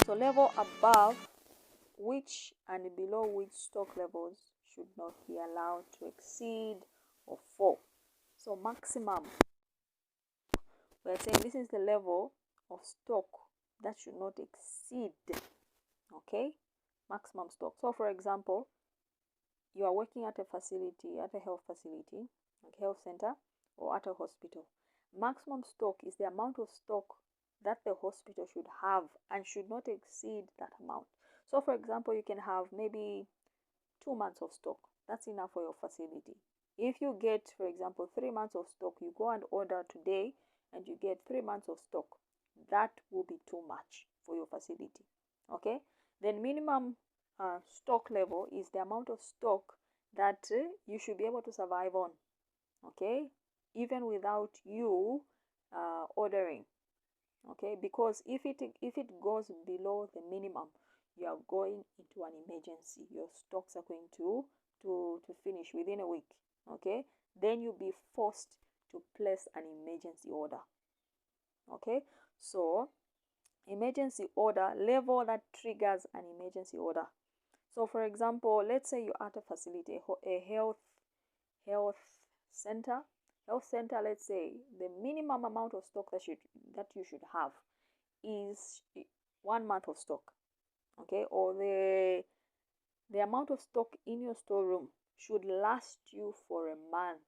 So level above which and below which stock levels should not be allowed to exceed or fall. So maximum, we're saying this is the level of stock that should not exceed, okay, maximum stock. So for example, you are working at a facility, at a health facility, like health center, or at a hospital. Maximum stock is the amount of stock that the hospital should have and should not exceed that amount. So for example, you can have maybe 2 months of stock. That's enough for your facility. If you get, for example, 3 months of stock, you go and order today and you get 3 months of stock, that will be too much for your facility. Okay, then minimum stock level is the amount of stock that you should be able to survive on, okay, even without you ordering, okay, because if it goes below the minimum, you are going into an emergency. Your stocks are going to finish within a week, okay, then you'll be forced to place an emergency order. Okay, so emergency order, level that triggers an emergency order. So for example, let's say you're at a facility, a health center. Let's say the minimum amount of stock that you should have is 1 month of stock, okay, or the amount of stock in your storeroom should last you for a month.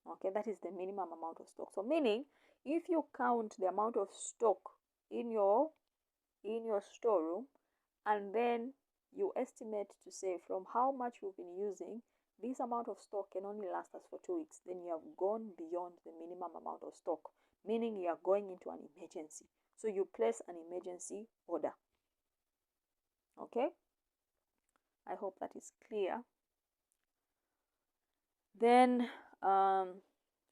Okay, that is the minimum amount of stock. So meaning, if you count the amount of stock in your storeroom, and then you estimate to say from how much you've been using, this amount of stock can only last us for 2 weeks, then you have gone beyond the minimum amount of stock, meaning you are going into an emergency. So you place an emergency order. Okay, I hope that is clear. Then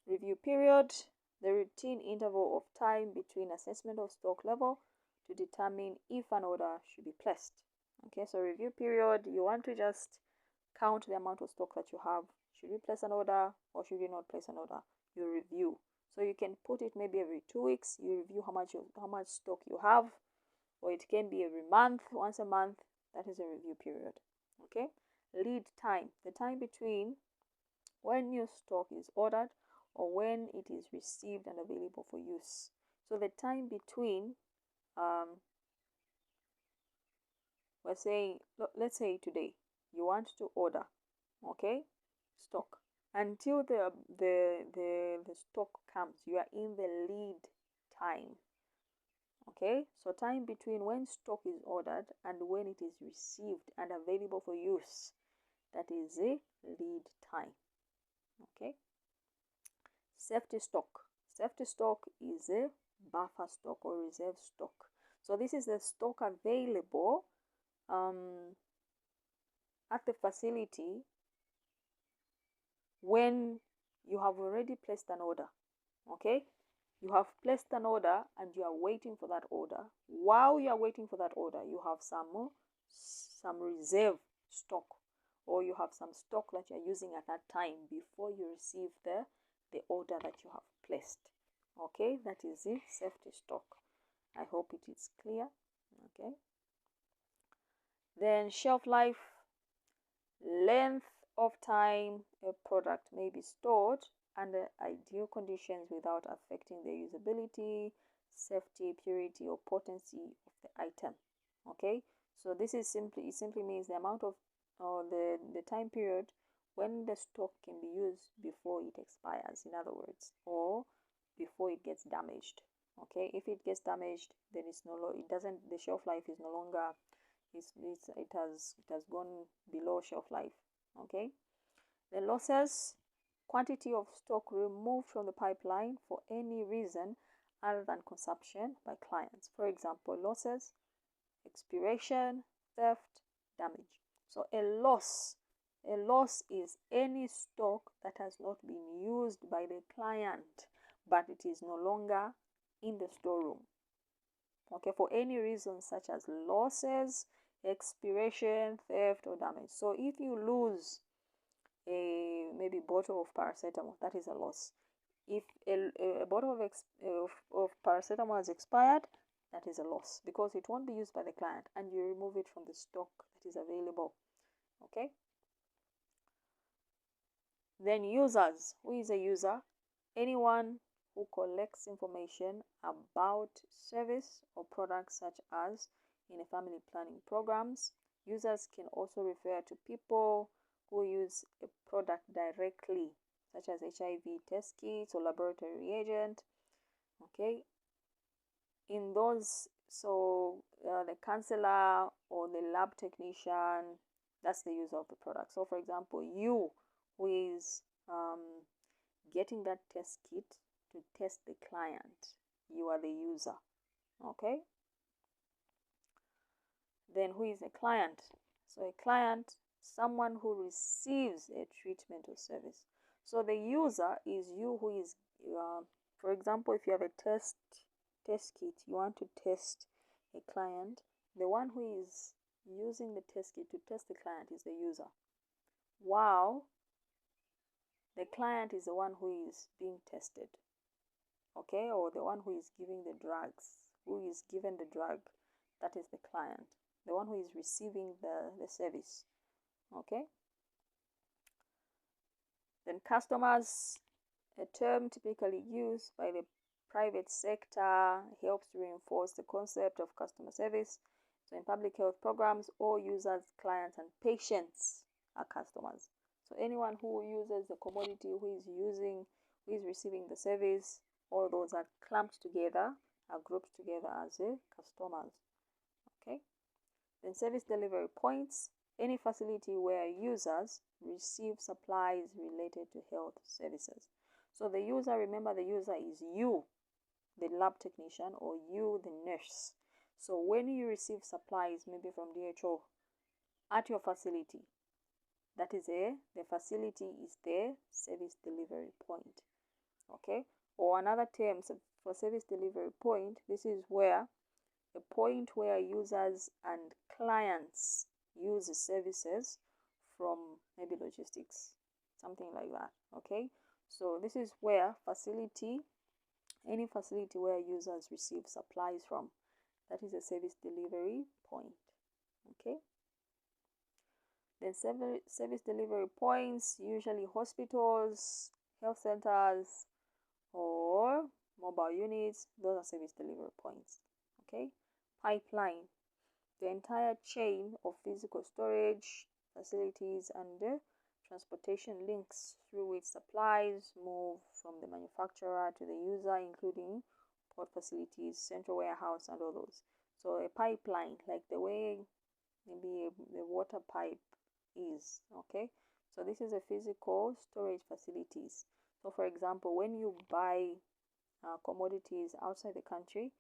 review period, the routine interval of time between assessment of stock level to determine if an order should be placed. Okay, so review period, you want to just count the amount of stock that you have. Should you place an order or should you not place an order? You review. So you can put it maybe every 2 weeks. You review how much stock you have, or it can be every month, once a month. That is a review period. Okay, lead time, the time between when your stock is ordered or when it is received and available for use. So the time between, we're saying, let's say today you want to order, okay, stock, until the stock comes, you are in the lead time. Okay, so time between when stock is ordered and when it is received and available for use, that is a lead time. Okay, safety stock. Safety stock is a buffer stock or reserve stock. So this is the stock available at the facility when you have already placed an order. Okay, you have placed an order and you are waiting for that order. While you are waiting for that order, you have some reserve stock, or you have some stock that you are using at that time before you receive the order that you have placed. Okay, that is the safety stock. I hope it is clear. Okay, then shelf life, length of time a product may be stored under ideal conditions without affecting the usability, safety, purity, or potency of the item. Okay, so this is it simply means the amount of the time period when the stock can be used before it expires, in other words, or before it gets damaged. Okay, if it gets damaged, then the shelf life is no longer, it has gone below shelf life. Okay, the losses, quantity of stock removed from the pipeline for any reason other than consumption by clients. For example, losses, expiration, theft, damage. So a loss is any stock that has not been used by the client, but it is no longer in the storeroom. Okay, for any reason such as losses, expiration, theft, or damage. So if you lose a maybe bottle of paracetamol, that is a loss. If a bottle of paracetamol has expired, that is a loss because it won't be used by the client and you remove it from the stock that is available. Okay. Then users. Who is a user? Anyone who collects information about service or products such as in a family planning programs. Users can also refer to people who use a product directly, such as HIV test kits or laboratory reagent. Okay. In those, the counselor or the lab technician, that's the user of the product. So for example, you who is getting that test kit to test the client, you are the user. Okay. Then who is a client? So a client, someone who receives a treatment or service. So the user is you who is, for example, if you have a test kit, you want to test a client, the one who is using the test kit to test the client is the user. Wow, the client is the one who is being tested, okay, or the one who is giving the drugs, who is given the drug, that is the client, the one who is receiving the service, okay. Then customers, a term typically used by the private sector, helps to reinforce the concept of customer service. So in public health programs, all users, clients, and patients are customers. So anyone who uses the commodity, who is receiving the service, all those are clumped together, are grouped together as customers. Okay. Then service delivery points, any facility where users receive supplies related to health services. So the user, remember the user is you, the lab technician, or you, the nurse. So when you receive supplies, maybe from DHO, at your facility, that is the facility is the service delivery point. Okay. Or another term for service delivery point, this is where a point where users and clients use the services from maybe logistics, something like that. Okay. So this is where any facility where users receive supplies from, that is a service delivery point. Okay. Then service delivery points, usually hospitals, health centers, or mobile units, those are service delivery points. Okay. Pipeline, the entire chain of physical storage facilities and transportation links through which supplies move from the manufacturer to the user, including port facilities, central warehouse, and all those. So a pipeline, like the way maybe the water pipe is. Okay. So this is a physical storage facilities. So for example, when you buy commodities outside the country,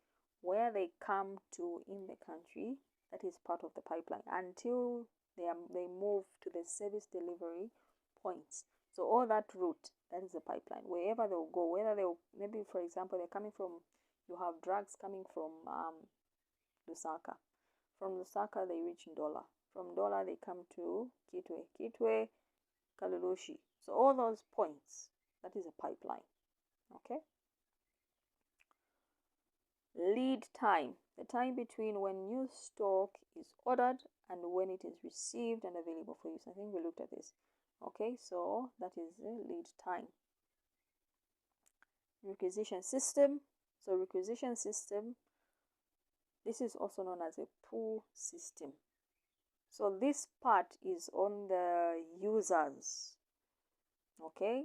where they come to in the country, that is part of the pipeline until they move to the service delivery points. So all that route, that is the pipeline. Wherever they'll go, whether they'll, maybe for example, they're coming from, you have drugs coming from Lusaka. From Lusaka, they reach Ndola. From Ndola, they come to Kitwe, Kalulushi. So all those points, that is a pipeline. Okay. Lead time, the time between when new stock is ordered and when it is received and available for use. I think we looked at this. Okay, so that is the lead time. Requisition system. So requisition system, this is also known as a pull system. So this part is on the users. Okay,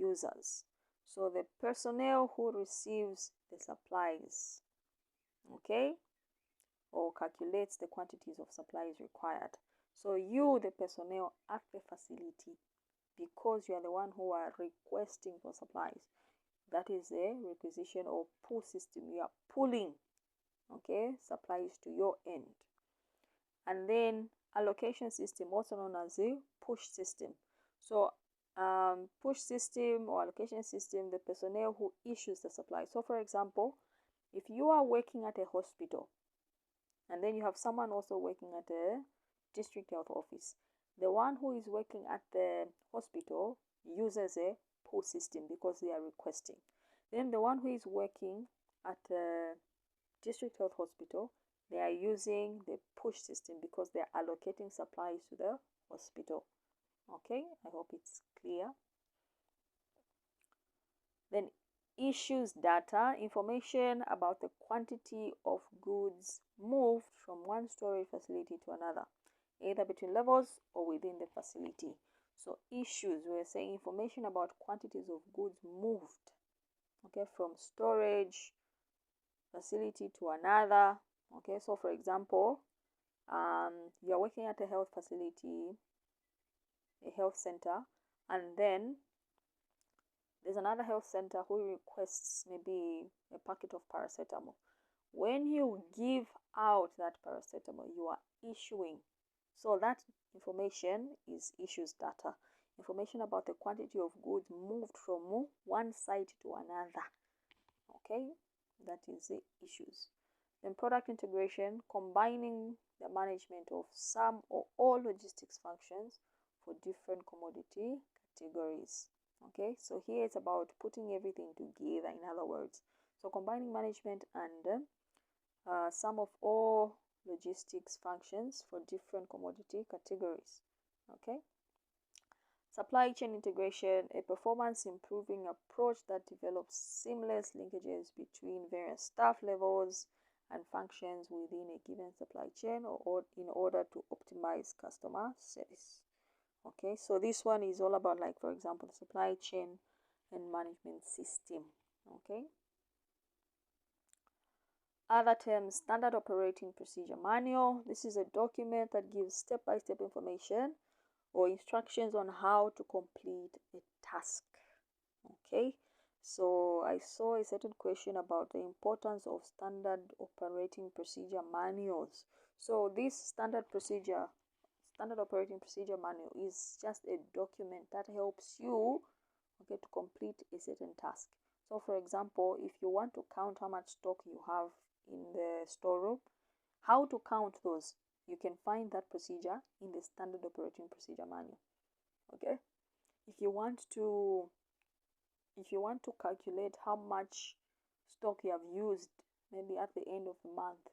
users. So the personnel who receives the supplies, okay, or calculates the quantities of supplies required. So you, the personnel at the facility, because you are the one who are requesting for supplies, that is a requisition or pull system. You are pulling, okay, supplies to your end. And then allocation system, also known as a push system. So push system or allocation system, the personnel who issues the supply. So for example, if you are working at a hospital and then you have someone also working at a district health office, the one who is working at the hospital uses a pull system because they are requesting. Then the one who is working at a district health hospital, they are using the push system because they are allocating supplies to the hospital. Okay, I hope it's clear. Then issues data, information about the quantity of goods moved from one storage facility to another, either between levels or within the facility. So issues, we're saying information about quantities of goods moved, okay, from storage facility to another. Okay, so for example, you're working at a health facility, a health center, and then there's another health center who requests maybe a packet of paracetamol. When you give out that paracetamol, you are issuing. So that information is issues data. Information about the quantity of goods moved from one site to another. Okay, that is the issues. Then product integration, combining the management of some or all logistics functions for different commodity categories. Okay, so here it's about putting everything together, in other words. So combining management and some of all logistics functions for different commodity categories. Okay. Supply chain integration, a performance improving approach that develops seamless linkages between various staff levels and functions within a given supply chain or in order to optimize customer service. Okay, so this one is all about, like, for example, the supply chain and management system. Okay. Other terms, standard operating procedure manual. This is a document that gives step-by-step information or instructions on how to complete a task. Okay, so I saw a certain question about the importance of standard operating procedure manuals. So this standard operating procedure manual is just a document that helps you, okay, to complete a certain task. So for example, if you want to count how much stock you have in the storeroom, how to count those, you can find that procedure in the standard operating procedure manual. Okay, if you want to calculate how much stock you have used maybe at the end of the month,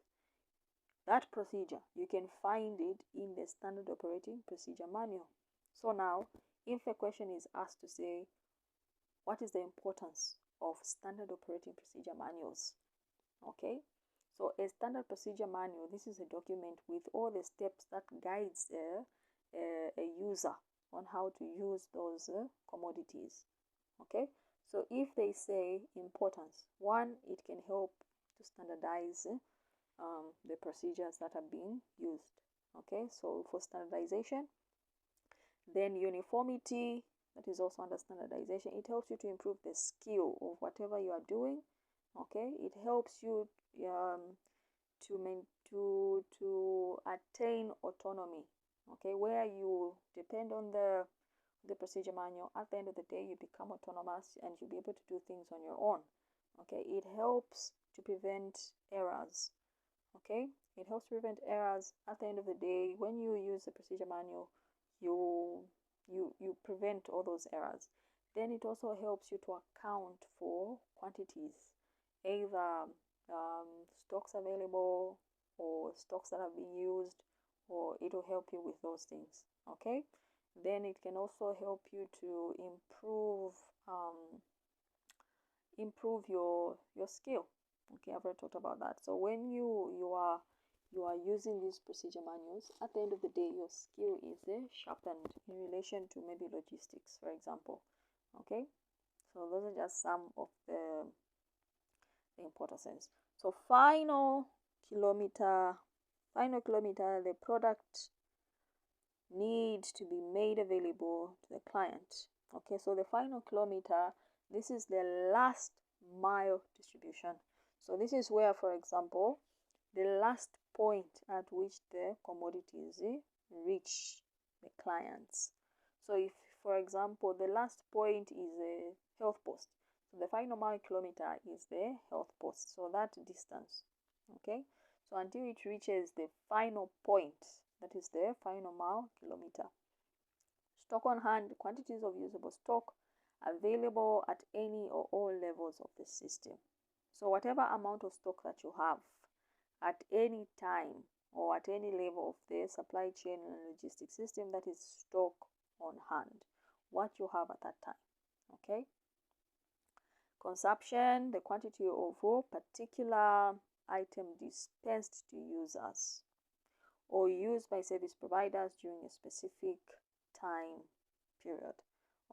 that procedure, you can find it in the standard operating procedure manual. So now, if a question is asked to say, what is the importance of standard operating procedure manuals? Okay, so a standard procedure manual, this is a document with all the steps that guides a user on how to use those commodities. Okay, so if they say importance, one, it can help to standardize the procedures that are being used. Okay, so for standardization, then uniformity, that is also under standardization. It helps you to improve the skill of whatever you are doing. Okay, it helps you to attain autonomy. Okay, where you depend on the procedure manual, at the end of the day you become autonomous and you'll be able to do things on your own. Okay, it helps to prevent errors. Okay, it helps prevent errors. At the end of the day, when you use the procedure manual, you prevent all those errors. Then it also helps you to account for quantities, either stocks available or stocks that have been used, or it will help you with those things. Okay, then it can also help you to improve your skill. Okay, I've already talked about that. So when you are using these procedure manuals, at the end of the day your skill is sharpened in relation to maybe logistics, for example. Okay, so those are just some of the importance. So final kilometer, the product needs to be made available to the client. Okay, so the final kilometer, this is the last mile distribution. So this is where, for example, the last point at which the commodities reach the clients. So if, for example, the last point is a health post, so the final mile kilometer is the health post, so that distance. Okay, so until it reaches the final point, that is the final mile kilometer. Stock on hand, quantities of usable stock available at any or all levels of the system. So whatever amount of stock that you have, at any time or at any level of the supply chain and logistics system, that is stock on hand, what you have at that time. Okay. Consumption, the quantity of a particular item dispensed to users or used by service providers during a specific time period.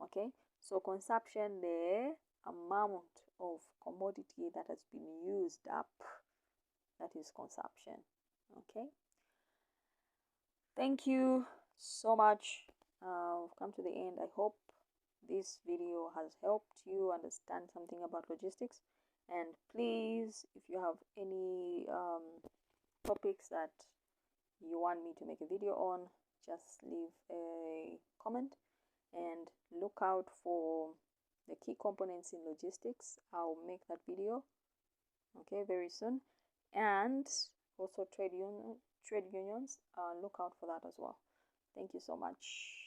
Okay, so consumption, the amount of commodity that has been used up, that is consumption. Okay, thank you so much. We've come to the end. I hope this video has helped you understand something about logistics, and please, if you have any topics that you want me to make a video on, just leave a comment and look out for the key components in logistics. I'll make that video, okay, very soon. And also trade unions, look out for that as well. Thank you so much.